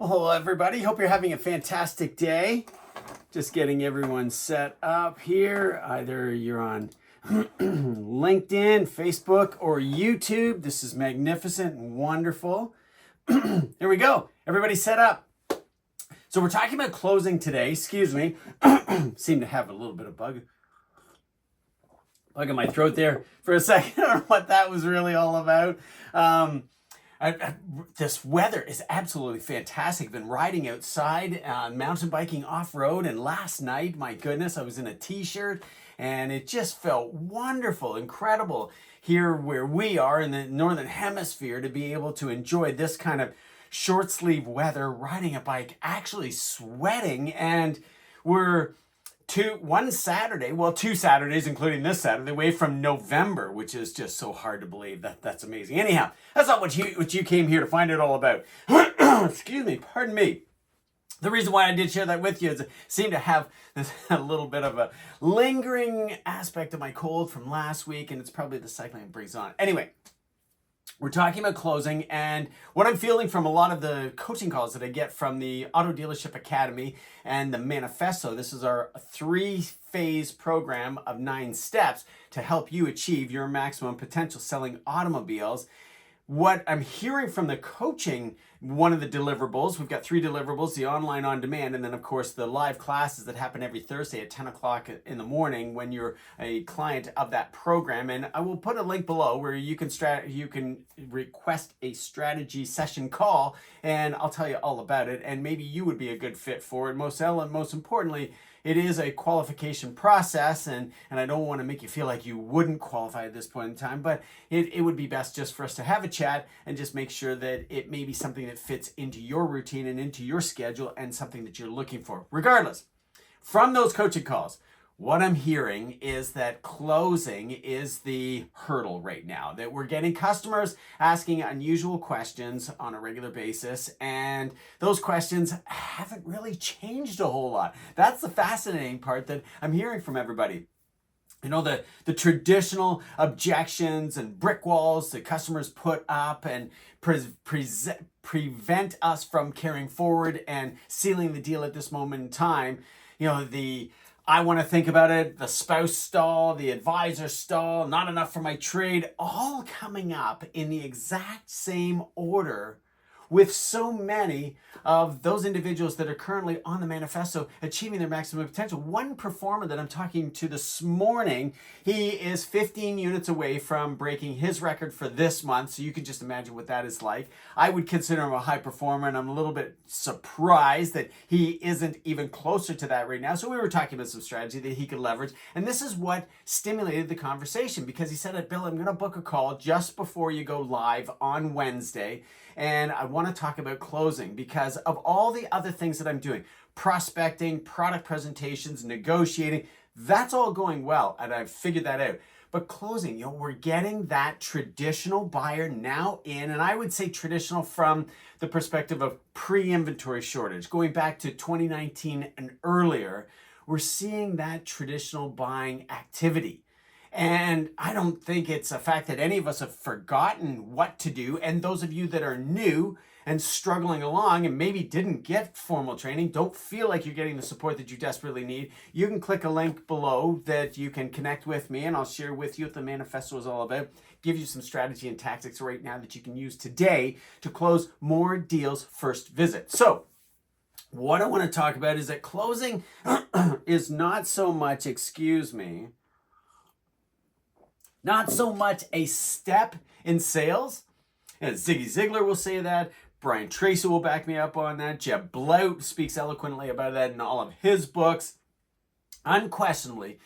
Well, hello everybody. Hope you're having a fantastic day. Just getting everyone set up here. Either you're on LinkedIn, Facebook, or YouTube. This is magnificent and wonderful. Here we go. Everybody set up. So we're talking about closing today. Excuse me. Seem to have a little bit of bug in my throat there for a second. I don't know what that was really all about. This weather is absolutely fantastic. I've been riding outside, mountain biking off-road, and last night, my goodness, I was in a t-shirt, and it just felt wonderful, incredible here where we are in the Northern Hemisphere to be able to enjoy this kind of short sleeve weather, riding a bike, actually sweating, and we're two Saturdays, including this Saturday, away from November, which is just so hard to believe. That's amazing. Anyhow, that's not what you came here to find out all about. Excuse me, pardon me. The reason why I did share that with you is it seemed to have a little bit of a lingering aspect of my cold from last week, and it's probably the cycling it brings on. Anyway, we're talking about closing, and what I'm feeling from a lot of the coaching calls that I get from the Auto Dealership Academy and the Manifesto. This is our 3-phase program of 9 steps to help you achieve your maximum potential selling automobiles. What I'm hearing from the coaching, one of the deliverables, we've got 3 deliverables, the online on demand, and then of course the live classes that happen every Thursday at 10 o'clock in the morning when you're a client of that program. And I will put a link below where you can request a strategy session call, and I'll tell you all about it, and maybe you would be a good fit for it. Most importantly, it is a qualification process, and I don't want to make you feel like you wouldn't qualify at this point in time, but it would be best just for us to have a chat and just make sure that it may be something that fits into your routine and into your schedule and something that you're looking for. Regardless, from those coaching calls, what I'm hearing is that closing is the hurdle right now, that we're getting customers asking unusual questions on a regular basis, and those questions haven't really changed a whole lot. That's the fascinating part that I'm hearing from everybody. You know, the traditional objections and brick walls that customers put up and prevent us from carrying forward and sealing the deal at this moment in time. You know, I want to think about it, the spouse stall, the advisor stall, not enough for my trade, all coming up in the exact same order with so many of those individuals that are currently on the manifesto achieving their maximum potential. One performer that I'm talking to this morning, he is 15 units away from breaking his record for this month, so you can just imagine what that is like. I would consider him a high performer, and I'm a little bit surprised that he isn't even closer to that right now. So we were talking about some strategy that he could leverage, and this is what stimulated the conversation, because he said, Bill, I'm going to book a call just before you go live on Wednesday, and I want to talk about closing because of all the other things that I'm doing, prospecting, product presentations, negotiating, that's all going well, and I've figured that out. But closing, you know, we're getting that traditional buyer now in, and I would say traditional from the perspective of pre-inventory shortage, going back to 2019 and earlier, we're seeing that traditional buying activity. And I don't think it's a fact that any of us have forgotten what to do. And those of you that are new and struggling along and maybe didn't get formal training, don't feel like you're getting the support that you desperately need, you can click a link below that you can connect with me, and I'll share with you what the manifesto is all about, give you some strategy and tactics right now that you can use today to close more deals first visit. So what I want to talk about is that closing is not so much, not so much a step in sales, and Ziggy Ziglar will say that, Brian Tracy will back me up on that, Jeb Blount speaks eloquently about that in all of his books. Unquestionably,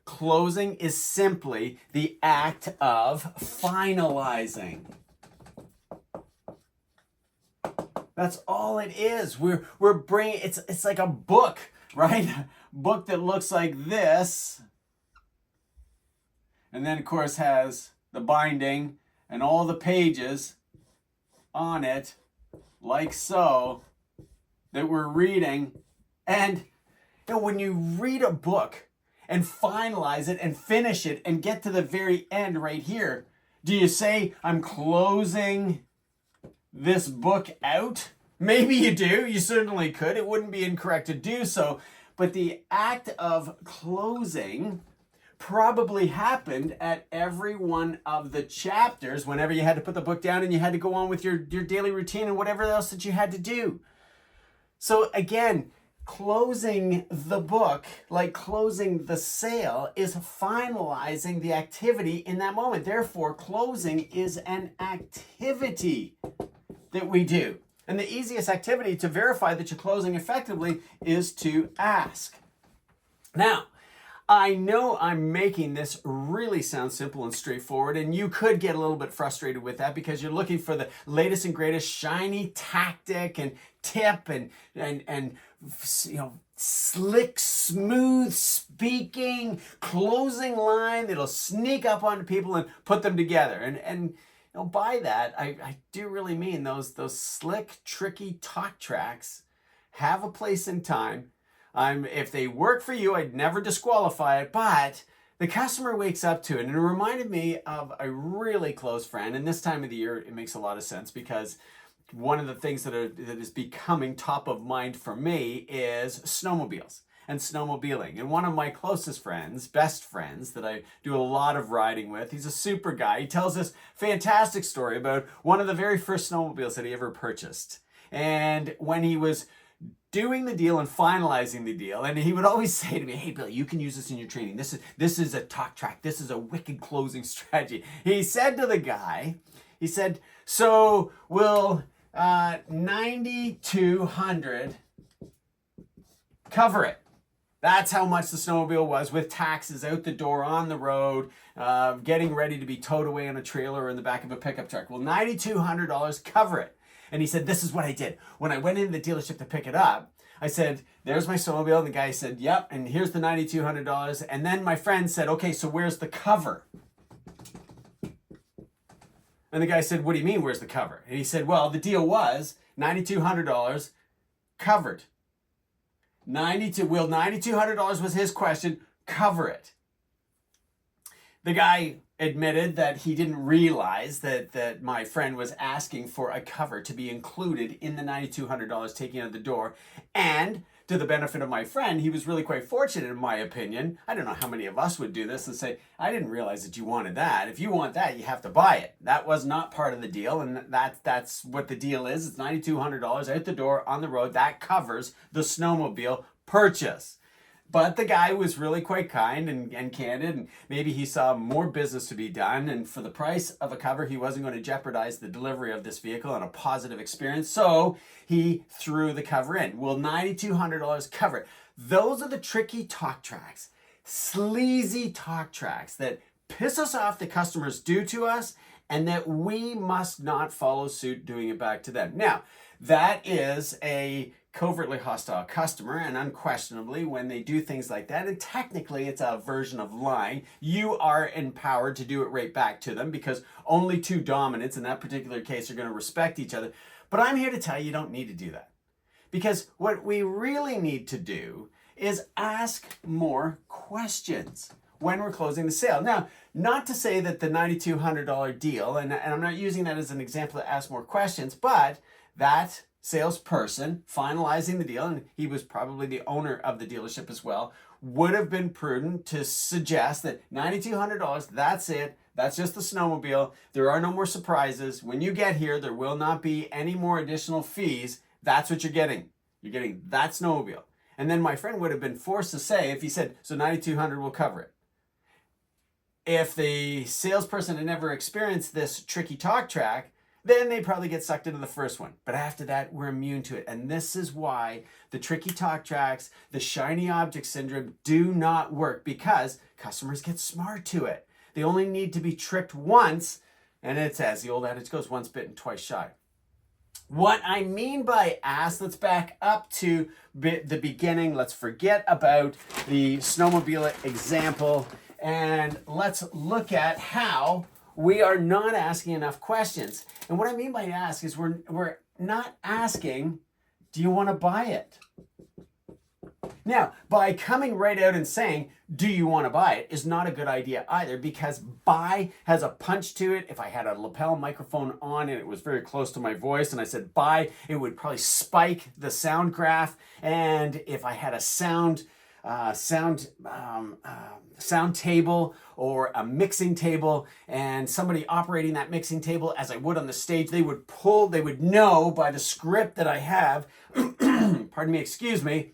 closing is simply the act of finalizing. That's all it is. We're bringing, it's like a book, right? A book that looks like this, and then of course has the binding and all the pages on it, like so, that we're reading. And you know, when you read a book and finalize it and finish it and get to the very end right here, do you say, I'm closing this book out? Maybe you do. You certainly could. It wouldn't be incorrect to do so. But the act of closing probably happened at every one of the chapters whenever you had to put the book down and you had to go on with your daily routine and whatever else that you had to do. So again, closing the book, like closing the sale, is finalizing the activity in that moment. Therefore, closing is an activity that we do. And the easiest activity to verify that you're closing effectively is to ask. Now, I know I'm making this really sound simple and straightforward, and you could get a little bit frustrated with that because you're looking for the latest and greatest shiny tactic and tip and slick, smooth speaking closing line that'll sneak up onto people and put them together. And by that, I do really mean those slick, tricky talk tracks have a place in time. If they work for you, I'd never disqualify it, but the customer wakes up to it. And it reminded me of a really close friend. And this time of the year, it makes a lot of sense because one of the things that is becoming top of mind for me is snowmobiles and snowmobiling. And one of my closest friends, best friends, that I do a lot of riding with, he's a super guy. He tells this fantastic story about one of the very first snowmobiles that he ever purchased. And when he was doing the deal and finalizing the deal, and he would always say to me, "Hey Bill, you can use this in your training. This is a talk track. This is a wicked closing strategy." He said to the guy, he said, "So will 9,200 cover it?" That's how much the snowmobile was, with taxes, out the door, on the road, getting ready to be towed away on a trailer or in the back of a pickup truck. Will $9,200 cover it? And he said, "This is what I did. When I went into the dealership to pick it up, I said, 'There's my snowmobile.' And the guy said, 'Yep, and here's the $9,200. And then my friend said, 'Okay, so where's the cover?' And the guy said, 'What do you mean, where's the cover?' And he said, 'Well, the deal was $9,200 covered.' Will $9,200 was his question, cover it?" The guy admitted that he didn't realize that my friend was asking for a cover to be included in the $9,200 taking out the door. And to the benefit of my friend, he was really quite fortunate, in my opinion. I don't know how many of us would do this and say, "I didn't realize that you wanted that. If you want that, you have to buy it." That was not part of the deal, and that's what the deal is. It's $9,200 out the door on the road. That covers the snowmobile purchase. But the guy was really quite kind and candid, and maybe he saw more business to be done, and for the price of a cover, he wasn't going to jeopardize the delivery of this vehicle and a positive experience, so he threw the cover in. Will $9,200 cover it? Those are the tricky talk tracks, sleazy talk tracks that piss us off the customers do to us, and that we must not follow suit doing it back to them. Now, that is a covertly hostile customer, and unquestionably when they do things like that, and technically it's a version of lying, you are empowered to do it right back to them because only two dominants in that particular case are going to respect each other. But I'm here to tell you don't need to do that, because what we really need to do is ask more questions when we're closing the sale. Now, not to say that the $9,200 deal, and I'm not using that as an example to ask more questions, but that salesperson finalizing the deal, and he was probably the owner of the dealership as well, would have been prudent to suggest that $9,200, that's it. That's just the snowmobile. There are no more surprises. When you get here, there will not be any more additional fees. That's what you're getting. You're getting that snowmobile. And then my friend would have been forced to say, if he said, "So $9,200 will cover it." If the salesperson had never experienced this tricky talk track, then they probably get sucked into the first one. But after that, we're immune to it. And this is why the tricky talk tracks, the shiny object syndrome do not work, because customers get smart to it. They only need to be tricked once, and it's, as the old adage goes, once bitten, twice shy. What I mean by ask, let's back up to the beginning. Let's forget about the snowmobile example, and let's look at how we are not asking enough questions. And what I mean by ask is we're not asking, "Do you want to buy it?" Now, by coming right out and saying, do you want to buy it, is not a good idea either, because buy has a punch to it. If I had a lapel microphone on and it was very close to my voice and I said buy, it would probably spike the sound graph. And if I had a sound table or a mixing table and somebody operating that mixing table as I would on the stage, they would know by the script that I have, pardon me, excuse me,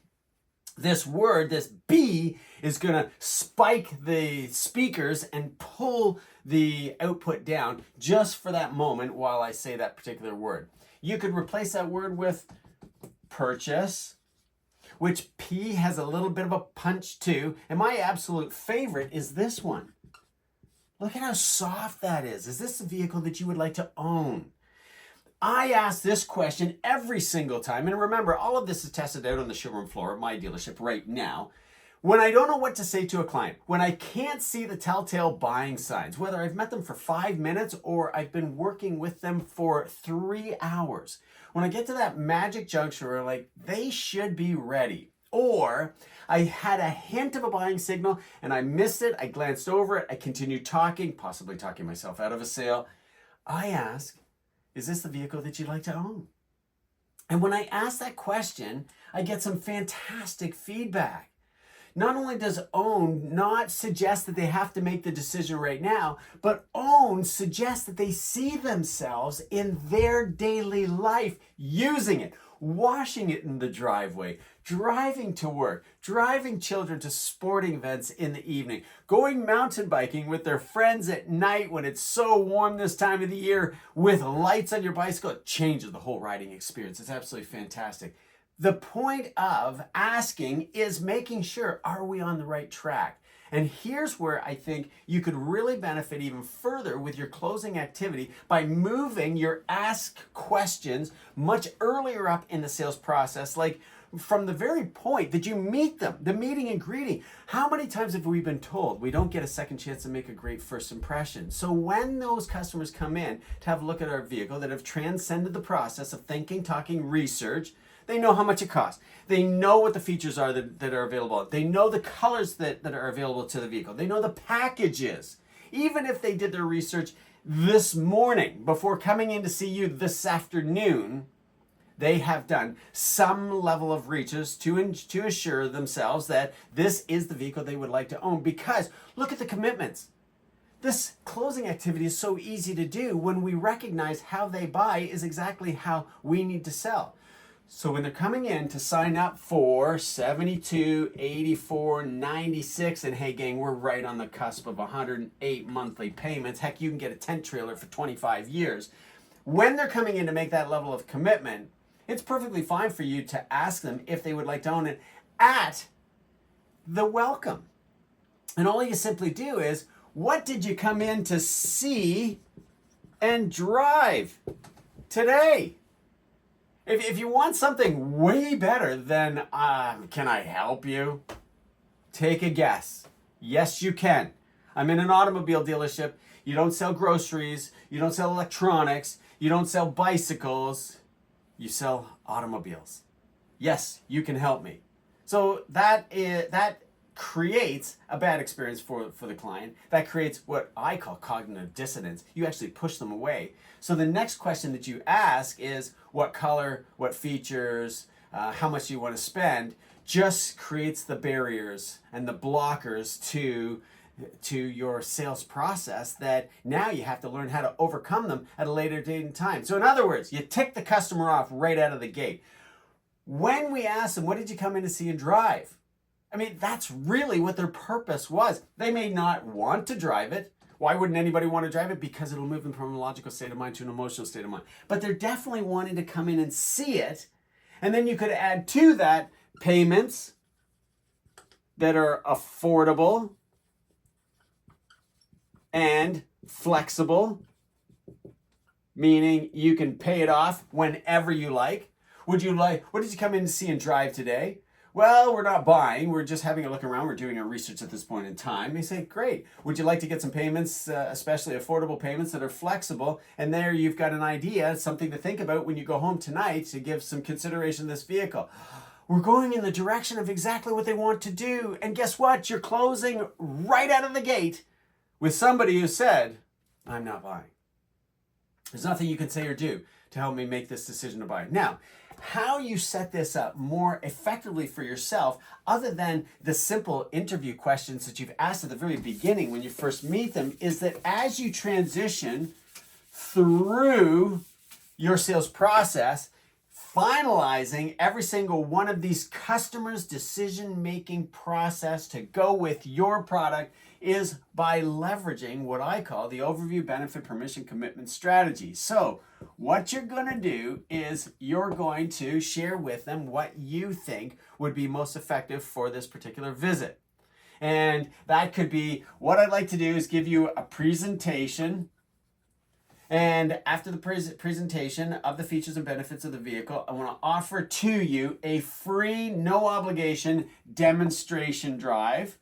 this word, this B, is going to spike the speakers and pull the output down just for that moment while I say that particular word. You could replace that word with purchase, which P has a little bit of a punch too. And my absolute favorite is this one. Look at how soft that is. Is this a vehicle that you would like to own? I ask this question every single time. And remember, all of this is tested out on the showroom floor at my dealership right now. When I don't know what to say to a client, when I can't see the telltale buying signs, whether I've met them for 5 minutes or I've been working with them for 3 hours, when I get to that magic juncture where like they should be ready, or I had a hint of a buying signal and I missed it, I glanced over it, I continued talking, possibly talking myself out of a sale, I ask, is this the vehicle that you'd like to own? And when I ask that question, I get some fantastic feedback. Not only does own not suggest that they have to make the decision right now, but own suggests that they see themselves in their daily life using it, washing it in the driveway, driving to work, driving children to sporting events in the evening, going mountain biking with their friends at night when it's so warm this time of the year with lights on your bicycle. It changes the whole riding experience. It's absolutely fantastic. The point of asking is making sure, are we on the right track? And here's where I think you could really benefit even further with your closing activity by moving your ask questions much earlier up in the sales process, like from the very point that you meet them, the meeting and greeting. How many times have we been told we don't get a second chance to make a great first impression? So when those customers come in to have a look at our vehicle that have transcended the process of thinking, talking, research, they know how much it costs. They know what the features are that are available. They know the colors that are available to the vehicle. They know the packages. Even if they did their research this morning before coming in to see you this afternoon, they have done some level of research to assure themselves that this is the vehicle they would like to own. Because look at the commitments. This closing activity is so easy to do when we recognize how they buy is exactly how we need to sell. So when they're coming in to sign up for 72, 84, 96, and hey gang, we're right on the cusp of 108 monthly payments. Heck, you can get a tent trailer for 25 years. When they're coming in to make that level of commitment, it's perfectly fine for you to ask them if they would like to own it at the welcome. And all you simply do is, what did you come in to see and drive today? If you want something way better than, can I help you? Take a guess. Yes, you can. I'm in an automobile dealership. You don't sell groceries. You don't sell electronics. You don't sell bicycles. You sell automobiles. Yes, you can help me. So that creates a bad experience for the client. That creates what I call cognitive dissonance. You actually push them away. So the next question that you ask is what color, what features, how much you want to spend, just creates the barriers and the blockers to your sales process that now you have to learn how to overcome them at a later date and time. So in other words, you tick the customer off right out of the gate. When we ask them, what did you come in to see and drive? I mean, that's really what their purpose was. They may not want to drive it. Why wouldn't anybody want to drive it? Because it'll move them from a logical state of mind to an emotional state of mind. But they're definitely wanting to come in and see it. And then you could add to that payments that are affordable and flexible, meaning you can pay it off whenever you like. What did you come in to see and drive today? Well, we're not buying. We're just having a look around. We're doing our research at this point in time. They say, great. Would you like to get some payments, especially affordable payments that are flexible? And there you've got an idea, something to think about when you go home tonight to give some consideration to this vehicle. we're going in the direction of exactly what they want to do. And guess what? You're closing right out of the gate with somebody who said, I'm not buying. There's nothing you can say or do to help me make this decision to buy. Now, how you set this up more effectively for yourself, other than the simple interview questions that you've asked at the very beginning when you first meet them, is that as you transition through your sales process, finalizing every single one of these customers' decision-making process to go with your product is by leveraging what I call the overview, benefit, permission, commitment strategy. So what you're going to do is you're going to share with them what you think would be most effective for this particular visit. And that could be, what I'd like to do is give you a presentation. And after the presentation of the features and benefits of the vehicle, I want to offer to you a free, no obligation demonstration drive.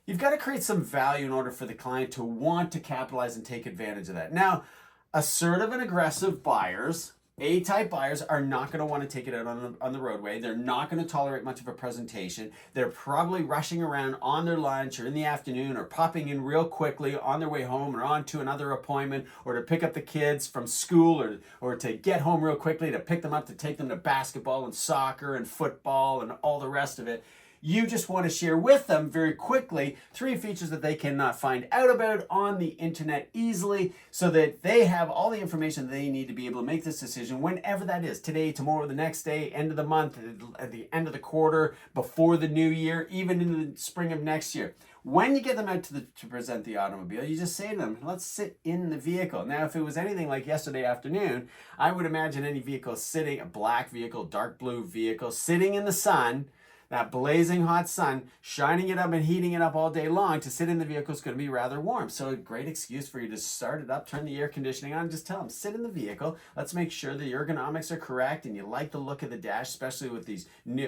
You've got to create some value in order for the client to want to capitalize and take advantage of that. Now, assertive and aggressive buyers, A-type buyers, are not going to want to take it out on the roadway. They're not going to tolerate much of a presentation. They're probably rushing around on their lunch or in the afternoon, or popping in real quickly on their way home or on to another appointment, or to pick up the kids from school, or to get home real quickly, to pick them up, to take them to basketball and soccer and football and all the rest of it. You just want to share with them very quickly 3 features that they cannot find out about on the internet easily, so that they have all the information they need to be able to make this decision whenever that is. Today, tomorrow, the next day, end of the month, at the end of the quarter, before the new year, even in the spring of next year. When you get them out to present the automobile, you just say to them, let's sit in the vehicle. Now, if it was anything like yesterday afternoon, I would imagine any vehicle sitting, a black vehicle, dark blue vehicle, sitting in the sun, that blazing hot sun, shining it up and heating it up all day long. To sit in the vehicle is going to be rather warm. So a great excuse for you to start it up, turn the air conditioning on, just tell them, sit in the vehicle. Let's make sure the ergonomics are correct and you like the look of the dash, especially with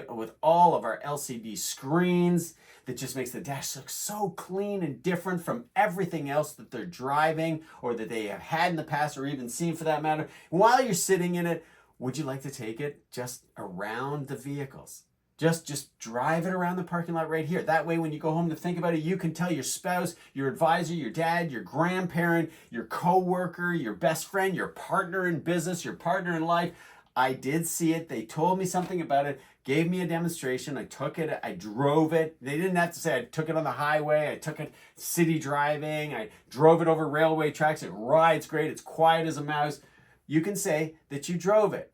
with all of our LCD screens. That just makes the dash look so clean and different from everything else that they're driving or that they have had in the past, or even seen for that matter. While you're sitting in it, would you like to take it just around the vehicles? Just drive it around the parking lot right here. That way, when you go home to think about it, you can tell your spouse, your advisor, your dad, your grandparent, your coworker, your best friend, your partner in business, your partner in life, I did see it. They told me something about it, gave me a demonstration. I took it, I drove it. They didn't have to say I took it on the highway. I took it city driving. I drove it over railway tracks. It rides great. It's quiet as a mouse. You can say that you drove it.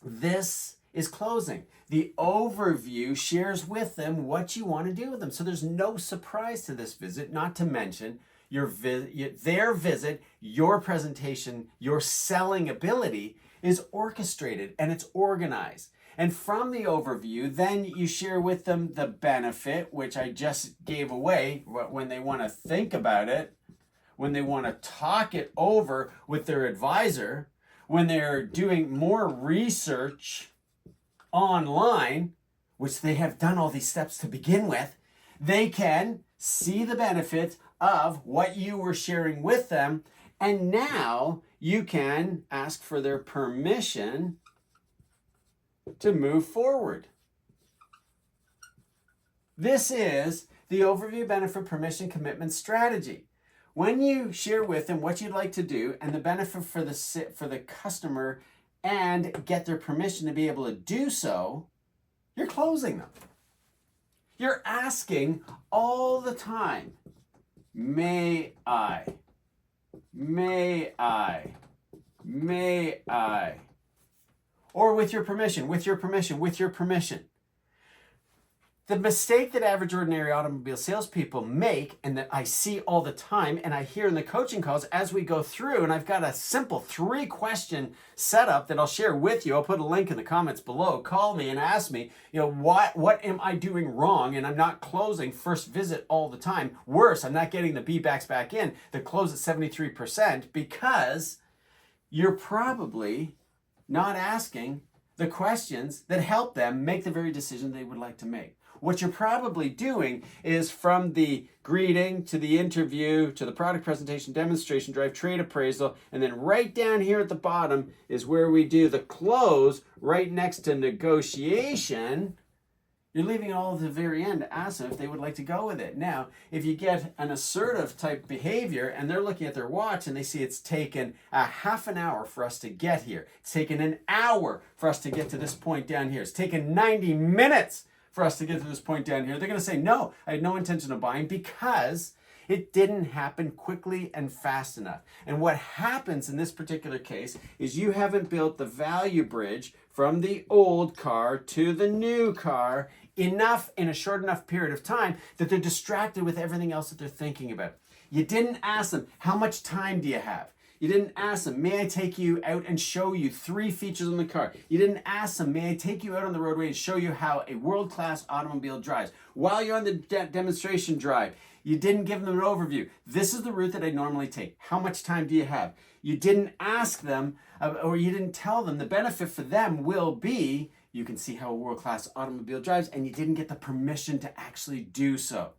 This is closing. The overview shares with them what you want to do with them. So there's no surprise to this visit, not to mention their visit, your presentation, your selling ability is orchestrated and it's organized. And from the overview, then you share with them the benefit, which I just gave away when they want to think about it, when they want to talk it over with their advisor, when they're doing more research online, which they have done all these steps to begin with, they can see the benefit of what you were sharing with them. And now you can ask for their permission to move forward. This is the overview, benefit, permission, commitment strategy. When you share with them what you'd like to do and the benefit for the customer and get their permission to be able to do so, you're closing them. You're asking all the time, may I, may I, may I, or with your permission, with your permission, with your permission. The mistake that average ordinary automobile salespeople make, and that I see all the time, and I hear in the coaching calls as we go through, and I've got a simple 3-question setup that I'll share with you. I'll put a link in the comments below. Call me and ask me, what am I doing wrong? And I'm not closing first visit all the time. Worse, I'm not getting the B-backs back in that close at 73% because you're probably not asking the questions that help them make the very decision they would like to make. what you're probably doing is from the greeting to the interview to the product presentation, demonstration drive, trade appraisal, and then right down here at the bottom is where we do the close right next to negotiation. You're leaving it all at the very end to ask them if they would like to go with it. Now, if you get an assertive type behavior and they're looking at their watch and they see it's taken a half an hour for us to get here, it's taken an hour for us to get to this point down here, it's taken 90 minutes for us to get to this point down here, they're going to say, no, I had no intention of buying because it didn't happen quickly and fast enough. And what happens in this particular case is you haven't built the value bridge from the old car to the new car enough in a short enough period of time that they're distracted with everything else that they're thinking about. You didn't ask them, how much time do you have? You didn't ask them, may I take you out and show you 3 features on the car? You didn't ask them, may I take you out on the roadway and show you how a world-class automobile drives? While you're on the demonstration drive, you didn't give them an overview. This is the route that I normally take. How much time do you have? You didn't ask them, or you didn't tell them the benefit for them will be, you can see how a world-class automobile drives, and you didn't get the permission to actually do so.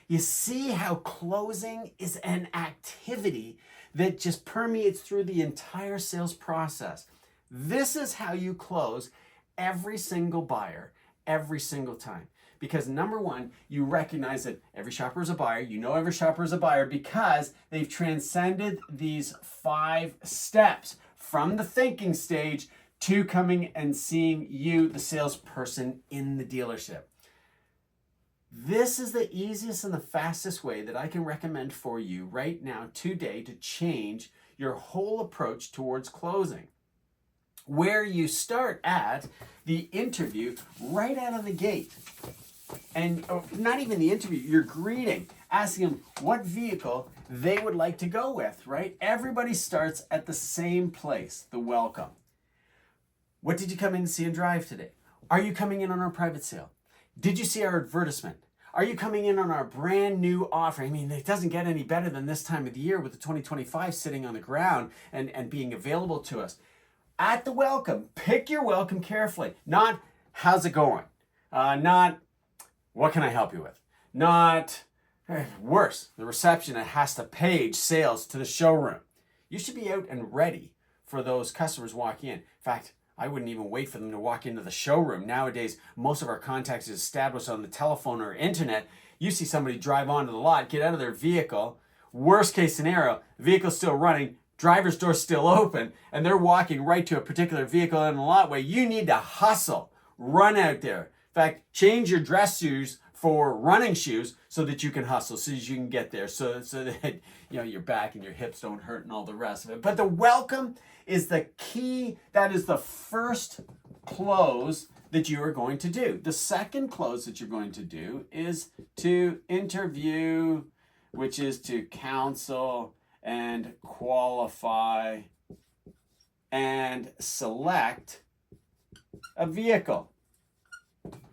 You see how closing is an activity that just permeates through the entire sales process. This is how you close every single buyer, every single time. Because number one, you recognize that every shopper is a buyer. You know every shopper is a buyer because they've transcended these 5 steps from the thinking stage to coming and seeing you, the salesperson in the dealership. This is the easiest and the fastest way that I can recommend for you right now today to change your whole approach towards closing. Where you start at the interview right out of the gate. And not even the interview, your greeting, asking them what vehicle they would like to go with, right? Everybody starts at the same place, the welcome. What did you come in to see and drive today? Are you coming in on our private sale? Did you see our advertisement? Are you coming in on our brand new offer? I mean, it doesn't get any better than this time of the year with the 2025 sitting on the ground and being available to us. At the welcome, pick your welcome carefully. Not, how's it going? Not, what can I help you with? Not, worse, the receptionist has to page sales to the showroom. You should be out and ready for those customers walking in. In fact, I wouldn't even wait for them to walk into the showroom. Nowadays, most of our contacts is established on the telephone or internet. You see somebody drive onto the lot, get out of their vehicle. Worst case scenario, the vehicle's still running, driver's door's still open, and they're walking right to a particular vehicle in the lot where you need to hustle, run out there. In fact, change your dress shoes for running shoes so that you can hustle, so that you can get there, so that your back and your hips don't hurt and all the rest of it. But the welcome is the key. That is the first close that you are going to do. The second close that you're going to do is to interview, which is to counsel and qualify and select a vehicle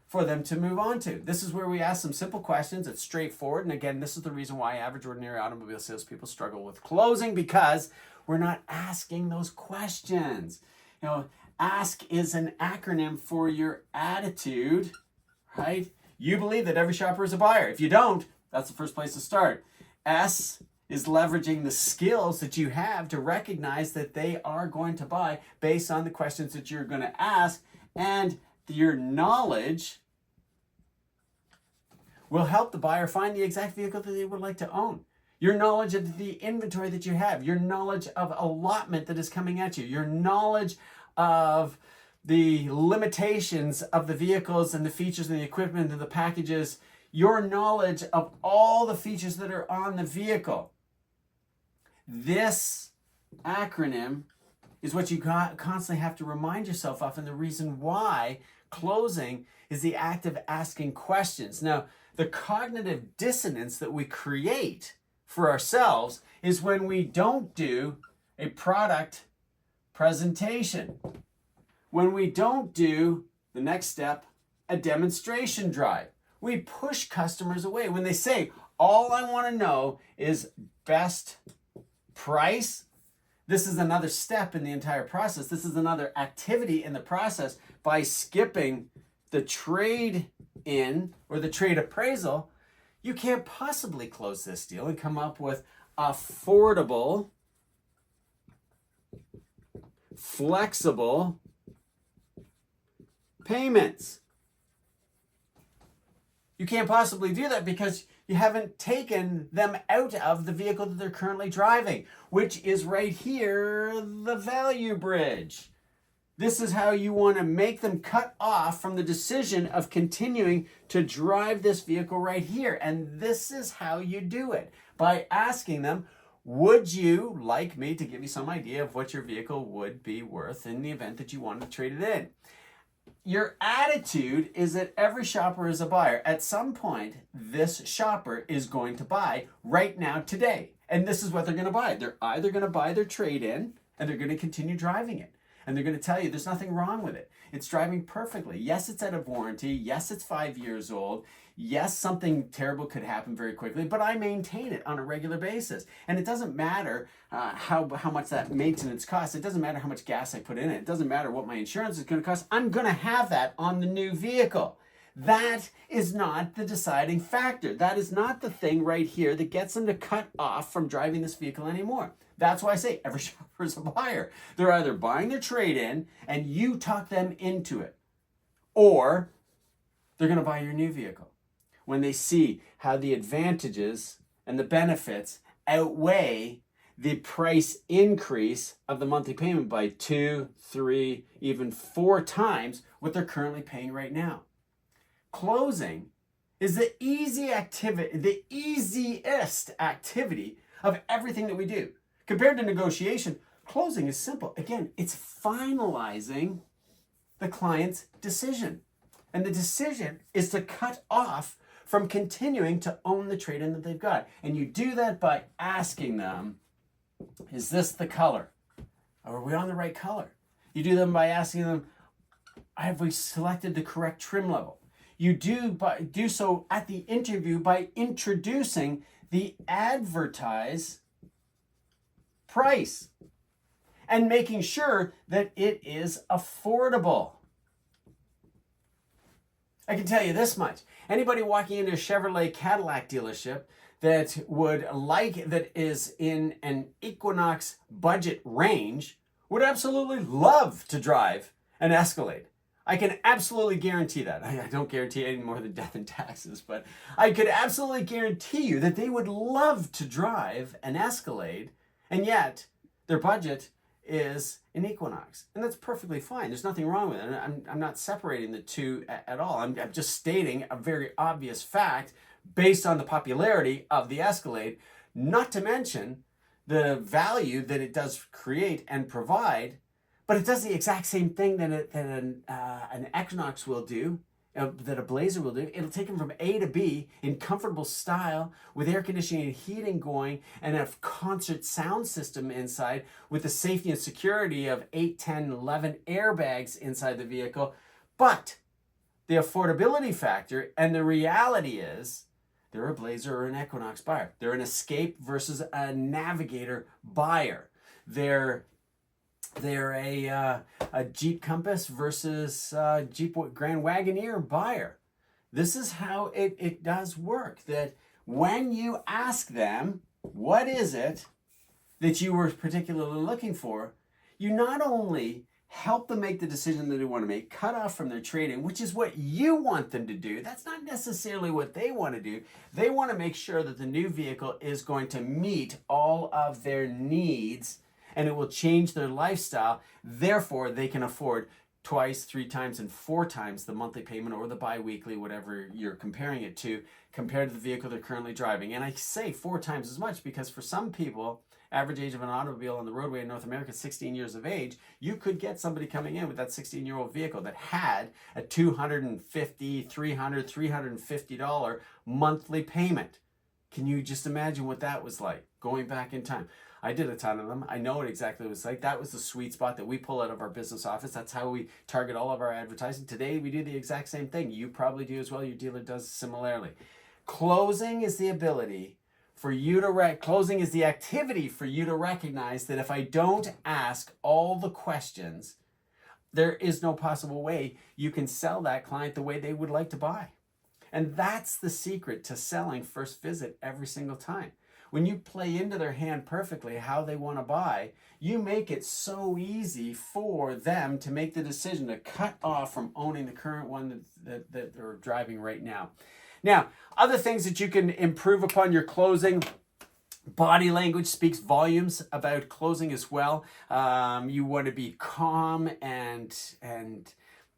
for them to move on to. This is where we ask some simple questions. It's straightforward. And again, this is the reason why average ordinary automobile salespeople struggle with closing, because we're not asking those questions. Ask is an acronym for your attitude, right? You believe that every shopper is a buyer. If you don't, that's the first place to start. S is leveraging the skills that you have to recognize that they are going to buy based on the questions that you're going to ask, and your knowledge will help the buyer find the exact vehicle that they would like to own. Your knowledge of the inventory that you have, your knowledge of allotment that is coming at you, your knowledge of the limitations of the vehicles and the features and the equipment and the packages, your knowledge of all the features that are on the vehicle. This acronym is what you constantly have to remind yourself of, and the reason why closing is the act of asking questions. Now, the cognitive dissonance that we create for ourselves is when we don't do a product presentation, when we don't do the next step, a demonstration drive. We push customers away when they say, all I want to know is best price. This is another step in the entire process. This is another activity in the process by skipping the trade in or the trade appraisal, you can't possibly close this deal and come up with affordable, flexible payments. You can't possibly do that because you haven't taken them out of the vehicle that they're currently driving, which is right here, the value bridge. This is how you want to make them cut off from the decision of continuing to drive this vehicle right here. And this is how you do it, by asking them, would you like me to give you some idea of what your vehicle would be worth in the event that you wanted to trade it in? Your attitude is that every shopper is a buyer. At some point, this shopper is going to buy right now, today. And this is what they're going to buy. They're either going to buy their trade-in and they're going to continue driving it. And they're going to tell you there's nothing wrong with it. It's driving perfectly. Yes, it's out of warranty. Yes, it's 5 years old. Yes, something terrible could happen very quickly, but I maintain it on a regular basis. And it doesn't matter how much that maintenance costs. It doesn't matter how much gas I put in it. It doesn't matter what my insurance is going to cost. I'm going to have that on the new vehicle. That is not the deciding factor. That is not the thing right here that gets them to cut off from driving this vehicle anymore. That's why I say every shopper is a buyer. They're either buying their trade-in and you talk them into it, or they're going to buy your new vehicle when they see how the advantages and the benefits outweigh the price increase of the monthly payment by 2, 3, even 4 times what they're currently paying right now. Closing is the easiest activity of everything that we do. Compared to negotiation, closing is simple. Again, it's finalizing the client's decision. And the decision is to cut off from continuing to own the trade-in that they've got. And you do that by asking them, is this the color? Are we on the right color? You do them by asking them, have we selected the correct trim level? You do so at the interview by introducing the advertised price and making sure that it is affordable. I can tell you this much. Anybody walking into a Chevrolet Cadillac dealership that is in an Equinox budget range would absolutely love to drive an Escalade. I can absolutely guarantee that. I don't guarantee any more than death and taxes, but I could absolutely guarantee you that they would love to drive an Escalade, and yet their budget is an Equinox. And that's perfectly fine. There's nothing wrong with it. I'm not separating the two at all. I'm just stating a very obvious fact based on the popularity of the Escalade, not to mention the value that it does create and provide. But it does the exact same thing that an Equinox will do, that a Blazer will do. It'll take them from A to B in comfortable style with air conditioning and heating going and a concert sound system inside with the safety and security of 8, 10, 11 airbags inside the vehicle. But the affordability factor and the reality is they're a Blazer or an Equinox buyer. They're an Escape versus a Navigator buyer. They're a Jeep Compass versus Jeep Grand Wagoneer buyer. This is how it does work. That when you ask them, what is it that you were particularly looking for, you not only help them make the decision that they want to make, cut off from their trading, which is what you want them to do. That's not necessarily what they want to do. They want to make sure that the new vehicle is going to meet all of their needs and it will change their lifestyle. Therefore, they can afford 2, 3 times, and 4 times the monthly payment or the bi-weekly, whatever you're comparing it to, compared to the vehicle they're currently driving. And I say 4 times as much because for some people, average age of an automobile on the roadway in North America is 16 years of age. You could get somebody coming in with that 16-year-old vehicle that had a $250, $300, $350 monthly payment. Can you just imagine what that was like going back in time? I did a ton of them. I know what exactly it was like. That was the sweet spot that we pull out of our business office. That's how we target all of our advertising. Today, we do the exact same thing. You probably do as well. Your dealer does similarly. Closing is the ability for you to closing is the activity for you to recognize that if I don't ask all the questions, there is no possible way you can sell that client the way they would like to buy. And that's the secret to selling first visit every single time. When you play into their hand perfectly how they want to buy, you make it so easy for them to make the decision to cut off from owning the current one that they're driving right now. Now, other things that you can improve upon your closing. Body language speaks volumes about closing as well. You want to be calm and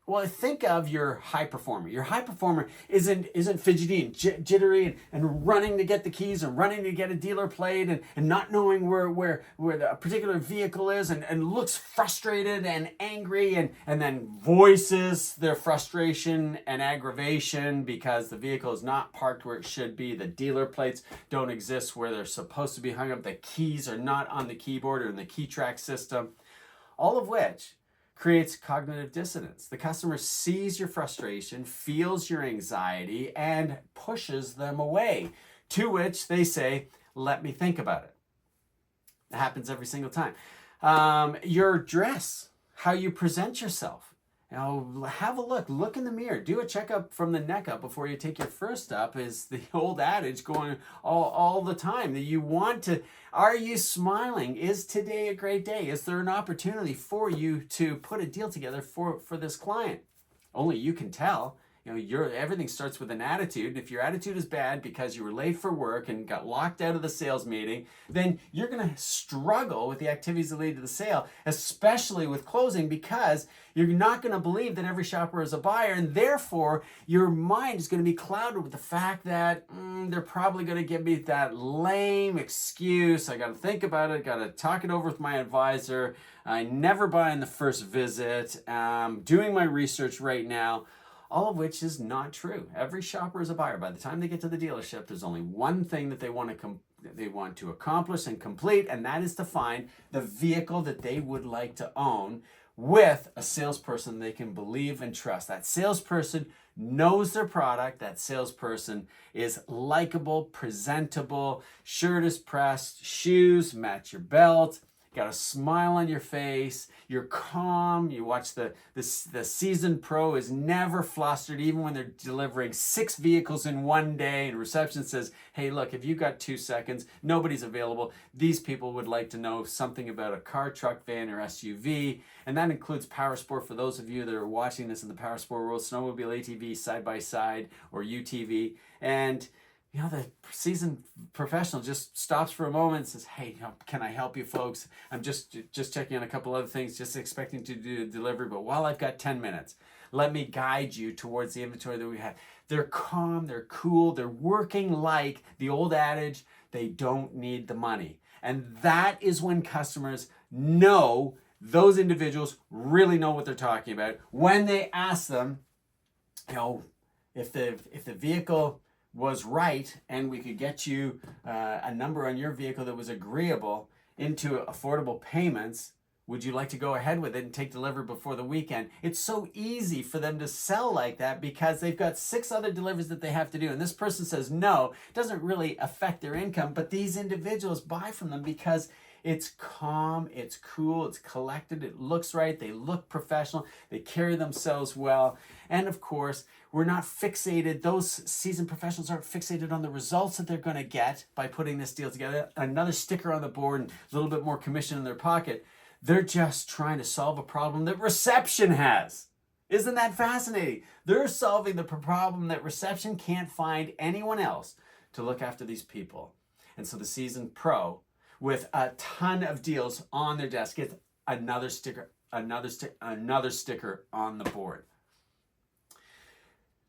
well, think of your high performer. Your high performer isn't fidgety and jittery and running to get the keys and running to get a dealer plate and not knowing where the particular vehicle is and looks frustrated and angry and then voices their frustration and aggravation because the vehicle is not parked where it should be. The dealer plates don't exist where they're supposed to be hung up. The keys are not on the keyboard or in the key track system. All of which creates cognitive dissonance. The customer sees your frustration, feels your anxiety, and pushes them away, to which they say, let me think about it. It happens every single time. Your dress, how you present yourself. Have a look in the mirror, do a checkup from the neck up before you take your first step is the old adage going all the time that you want to, are you smiling? Is today a great day? Is there an opportunity for you to put a deal together for this client? Only you can tell. Everything starts with an attitude. And if your attitude is bad because you were late for work and got locked out of the sales meeting, then you're going to struggle with the activities that lead to the sale, especially with closing, because you're not going to believe that every shopper is a buyer. And therefore, your mind is going to be clouded with the fact that they're probably going to give me that lame excuse. I got to think about it. Got to talk it over with my advisor. I never buy on the first visit. Doing my research right now. All of which is not true. Every shopper is a buyer. By the time they get to the dealership, there's only one thing that they want to accomplish and complete, and that is to find the vehicle that they would like to own with a salesperson they can believe and trust. That salesperson knows their product. That salesperson is likable, presentable, shirt is pressed, shoes match your belt, got a smile on your face, you're calm, you watch the seasoned pro is never flustered, even when they're delivering 6 vehicles in one day and reception says, hey, look, if you got 2 seconds, nobody's available. These people would like to know something about a car, truck, van, or SUV. And that includes power sport for those of you that are watching this in the power sport world, snowmobile, ATV, side-by-side, or UTV. And the seasoned professional just stops for a moment and says, hey, can I help you folks? I'm just checking on a couple other things, just expecting to do a delivery, but while I've got 10 minutes, let me guide you towards the inventory that we have. They're calm, they're cool, they're working like the old adage, they don't need the money. And that is when customers know those individuals really know what they're talking about. When they ask them, if the vehicle was right and we could get you a number on your vehicle that was agreeable into affordable payments, would you like to go ahead with it and take delivery before the weekend? It's so easy for them to sell like that because they've got 6 other deliveries that they have to do. And this person says no, it doesn't really affect their income, but these individuals buy from them because it's calm, it's cool, it's collected, it looks right, they look professional, they carry themselves well. And of course, we're not fixated, those seasoned professionals aren't fixated on the results that they're going to get by putting this deal together. Another sticker on the board and a little bit more commission in their pocket. They're just trying to solve a problem that reception has. Isn't that fascinating? They're solving the problem that reception can't find anyone else to look after these people. And so the seasoned pro with a ton of deals on their desk gets another sticker on the board.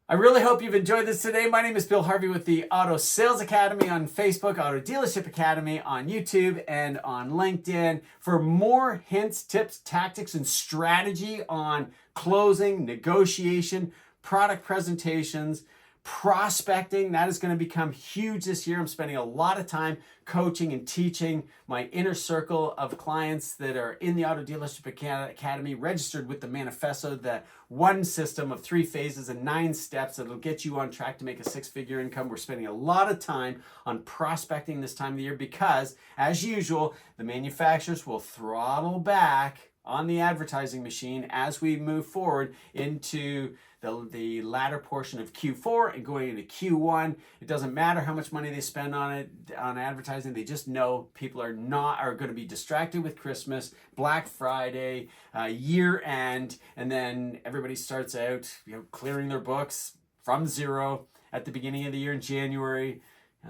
I really hope you've enjoyed this today. My name is Bill Harvey with the Auto Sales Academy on Facebook, Auto Dealership Academy on YouTube, and on LinkedIn. For more hints, tips, tactics, and strategy on closing, negotiation, product presentations, prospecting, that is going to become huge this year. I'm spending a lot of time coaching and teaching my inner circle of clients that are in the Auto Dealership Academy, registered with the manifesto, that one system of 3 phases and 9 steps that'll get you on track to make a 6-figure income. We're spending a lot of time on prospecting this time of the year because, as usual, the manufacturers will throttle back on the advertising machine as we move forward into the latter portion of Q4 and going into Q1. It doesn't matter how much money they spend on it, on advertising. They just know people are going to be distracted with Christmas, Black Friday, year end, and then everybody starts out, clearing their books from zero at the beginning of the year in January.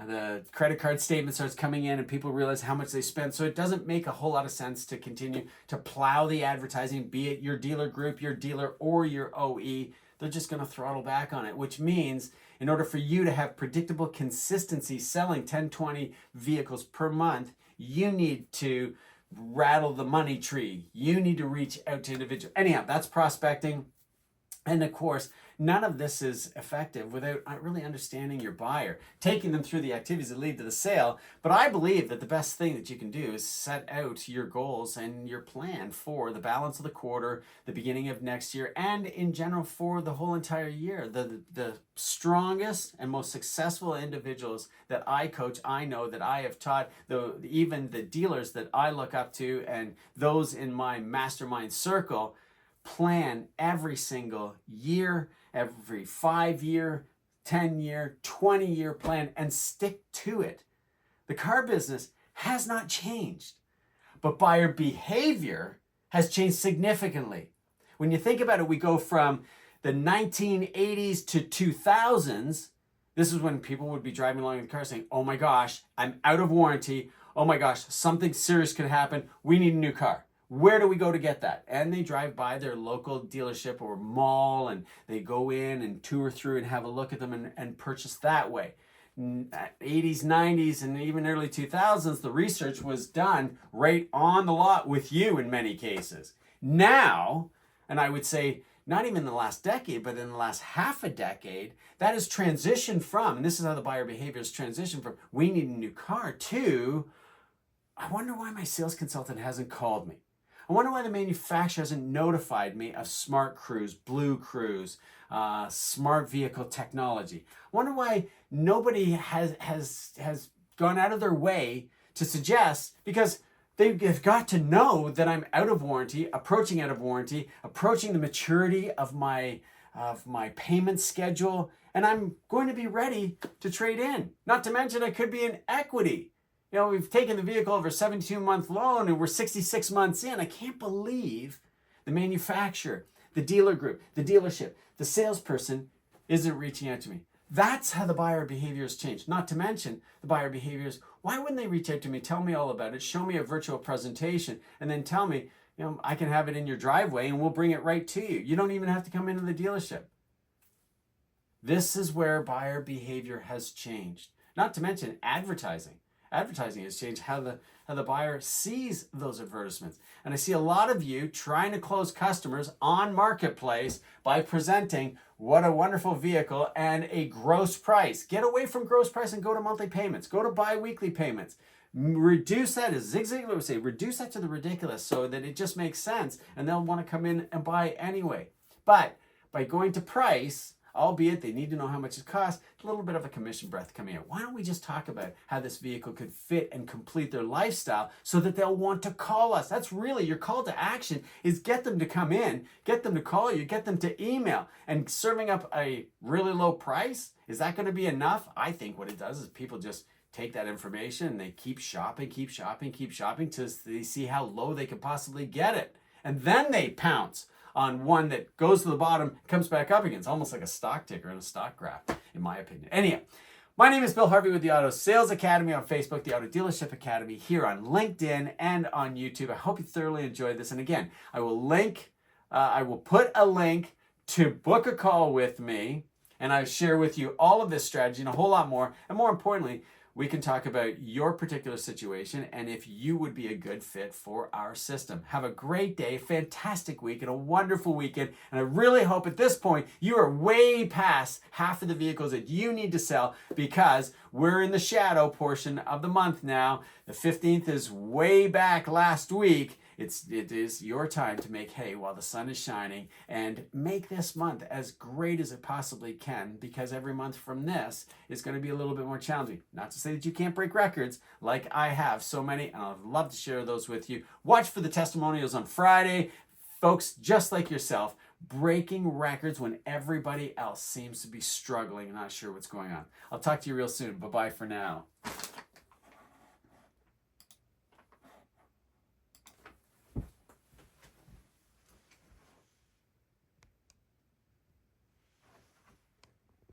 The credit card statement starts coming in and people realize how much they spent. So it doesn't make a whole lot of sense to continue to plow the advertising, be it your dealer group, your dealer, or your OE. They're just going to throttle back on it, which means in order for you to have predictable consistency selling 10, 20 vehicles per month, you need to rattle the money tree. You need to reach out to individuals. Anyhow, that's prospecting. And of course, none of this is effective without really understanding your buyer, taking them through the activities that lead to the sale. But I believe that the best thing that you can do is set out your goals and your plan for the balance of the quarter, the beginning of next year, and in general for the whole entire year. The strongest and most successful individuals that I coach, I know that I have taught, even the dealers that I look up to and those in my mastermind circle, plan every single year, every 5-year, 10-year, 20-year plan, and stick to it. The car business has not changed, but buyer behavior has changed significantly. When you think about it, we go from the 1980s to 2000s. This is when people would be driving along in the car saying, oh my gosh, I'm out of warranty. Oh my gosh, something serious could happen. We need a new car. Where do we go to get that? And they drive by their local dealership or mall and they go in and tour through and have a look at them and purchase that way. 80s, 90s, and even early 2000s, the research was done right on the lot with you in many cases. Now, and I would say not even in the last decade, but in the last half a decade, that has transitioned from, and this is how the buyer behavior has transitioned from, we need a new car, to, I wonder why my sales consultant hasn't called me. I wonder why the manufacturer hasn't notified me of Smart Cruise, Blue Cruise, smart vehicle technology. I wonder why nobody has gone out of their way to suggest, because they've got to know that I'm out of warranty, approaching out of warranty, approaching the maturity of my payment schedule, and I'm going to be ready to trade in. Not to mention I could be in equity. We've taken the vehicle over a 72-month loan and we're 66 months in. I can't believe the manufacturer, the dealer group, the dealership, the salesperson isn't reaching out to me. That's how the buyer behavior has changed. Not to mention the buyer behaviors. Why wouldn't they reach out to me, tell me all about it, show me a virtual presentation, and then tell me, I can have it in your driveway and we'll bring it right to you. You don't even have to come into the dealership. This is where buyer behavior has changed. Not to mention advertising. Advertising has changed how the buyer sees those advertisements. And I see a lot of you trying to close customers on Marketplace by presenting what a wonderful vehicle and a gross price. Get away from gross price and go to monthly payments. Go to bi-weekly payments. Reduce that, as Zig Ziglar would say, reduce that to the ridiculous so that it just makes sense and they'll want to come in and buy anyway. But by going to price, albeit they need to know how much it costs, a little bit of a commission breath coming out. Why don't we just talk about how this vehicle could fit and complete their lifestyle so that they'll want to call us? That's really your call to action, is get them to come in, get them to call you, get them to email. And serving up a really low price, is that going to be enough? I think what it does is people just take that information and they keep shopping till they see how low they can possibly get it. And then they pounce on one that goes to the bottom, comes back up again. It's almost like a stock ticker and a stock graph, in my opinion. Anyhow, my name is Bill Harvey with the Auto Sales Academy on Facebook, the Auto Dealership Academy here on LinkedIn and on YouTube. I hope you thoroughly enjoyed this. And again, I will put a link to book a call with me, and I share with you all of this strategy and a whole lot more. And more importantly, we can talk about your particular situation and if you would be a good fit for our system. Have a great day, fantastic week, and a wonderful weekend. And I really hope at this point you are way past half of the vehicles that you need to sell, because we're in the shadow portion of the month now. The 15th is way back last week, It is your time to make hay while the sun is shining, and make this month as great as it possibly can, because every month from this is going to be a little bit more challenging. Not to say that you can't break records like I have so many, and I'd love to share those with you. Watch for the testimonials on Friday. Folks just like yourself, breaking records when everybody else seems to be struggling and not sure what's going on. I'll talk to you real soon. Bye-bye for now.